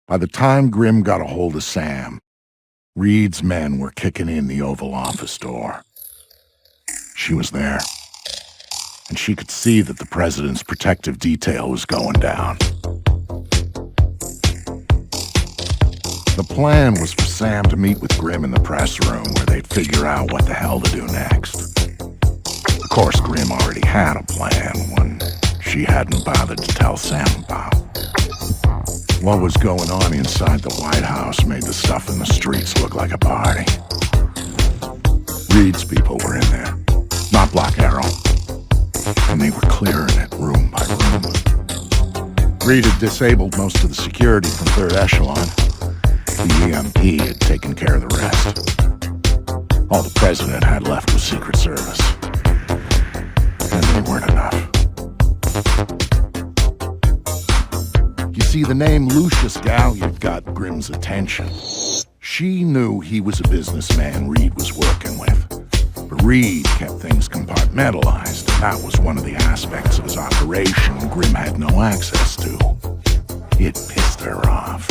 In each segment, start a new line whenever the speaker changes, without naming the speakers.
By the time Grimm got a hold of Sam, Reed's men were kicking in the Oval Office door. She was there, and she could see that the president's protective detail was going down. The plan was for Sam to meet with Grimm in the press room where they'd figure out what the hell to do next. Of course, Grimm already had a plan, one she hadn't bothered to tell Sam about. What was going on inside the White House made the stuff in the streets look like a party. Reed's people were in there, not Black Arrow, and they were clearing it room by room. Reed had disabled most of the security from third echelon. The EMP had taken care of the rest. All the president had left was Secret Service. And they weren't enough. You see, the name Lucius Galliard got Grimm's attention. She knew he was a businessman Reed was working with. But Reed kept things compartmentalized, and that was one of the aspects of his operation Grimm had no access to. It pissed her off.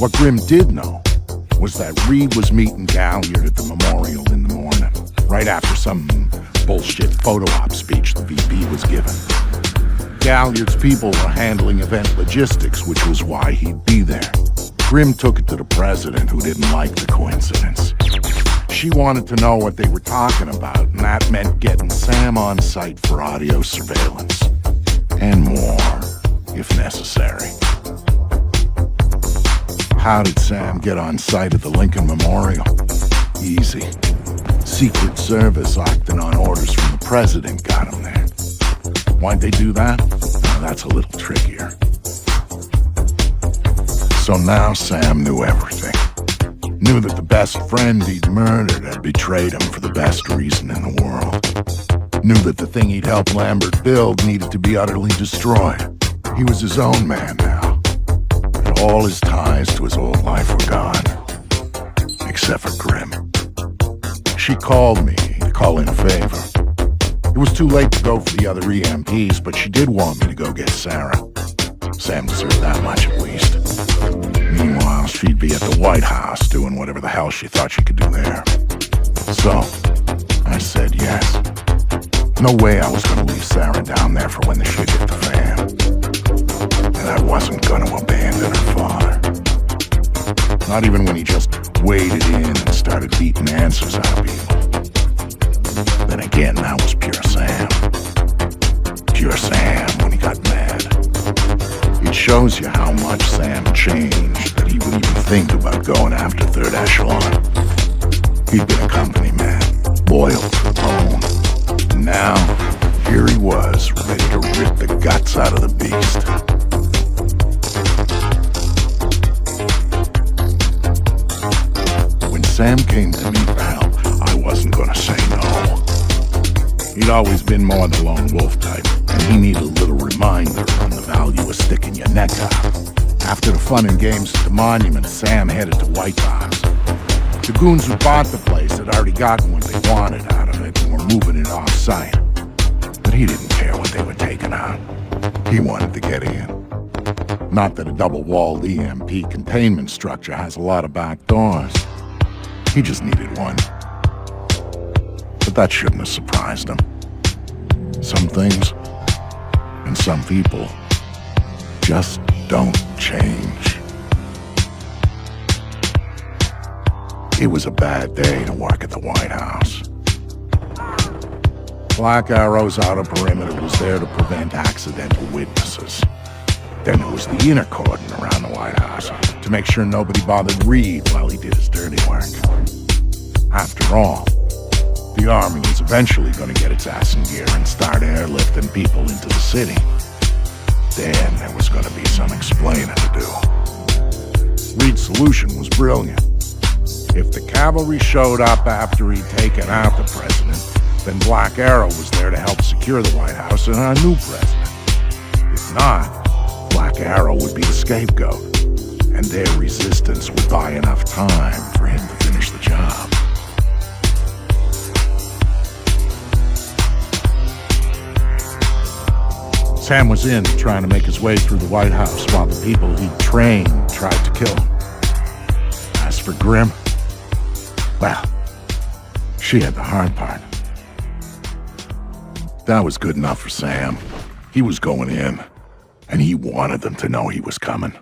What Grimm did know was that Reed was meeting Galliard at the memorial in the morning, right after some bullshit photo op speech the VP was giving. Galliard's people were handling event logistics, which was why he'd be there. Grimm took it to the president, who didn't like the coincidence. She wanted to know what they were talking about, and that meant getting Sam on site for audio surveillance. And more, if necessary. How did Sam get on site at the Lincoln Memorial? Easy. Secret Service acting on orders from the president got him there. Why'd they do that? Now, that's a little trickier. So now Sam knew everything. Knew that the best friend he'd murdered had betrayed him for the best reason in the world. Knew that the thing he'd helped Lambert build needed to be utterly destroyed. He was his own man now. And all his ties to his old life were gone. Except for Grimm. She called me to call in a favor. It was too late to go for the other EMPs, but she did want me to go get Sarah. Sam deserved that much at least. Meanwhile, she'd be at the White House doing whatever the hell she thought she could do there. So, I said yes. No way I was going to leave Sarah down there for when the shit hit the fan. And I wasn't going to abandon her father. Not even when he just waded in and started beating answers out of people. Then again, that was pure Sam. Pure Sam when he got mad. It shows you how much Sam changed that he would even think about going after third echelon. He'd been a company man, loyal to the bone. And now, here he was, ready to rip the guts out of the beast. When Sam came to me for help, I wasn't gonna say no. He'd always been more the lone wolf type, and he needed a little reminder on the value of sticking your neck out. After the fun and games at the monument, Sam headed to White Box. The goons who bought the place had already gotten what they wanted out of it and were moving it off-site. But he didn't care what they were taking out. He wanted to get in. Not that a double-walled EMP containment structure has a lot of back doors. He just needed one. But that shouldn't have surprised him. Some things, and some people, just don't change. It was a bad day to work at the White House. Black Arrow's outer perimeter was there to prevent accidental witnesses. Then there was the inner cordon around the White House to make sure nobody bothered Reed while he did his dirty work. After all, the army was eventually going to get its ass in gear and start airlifting people into the city. Then there was going to be some explaining to do. Reed's solution was brilliant. If the cavalry showed up after he'd taken out the president, then Black Arrow was there to help secure the White House and our new president. If not, Black Arrow would be the scapegoat, and their resistance would buy enough time for him to finish the job. Sam was in, trying to make his way through the White House while the people he'd trained tried to kill him. As for Grim, well, she had the hard part. That was good enough for Sam. He was going in, and he wanted them to know he was coming.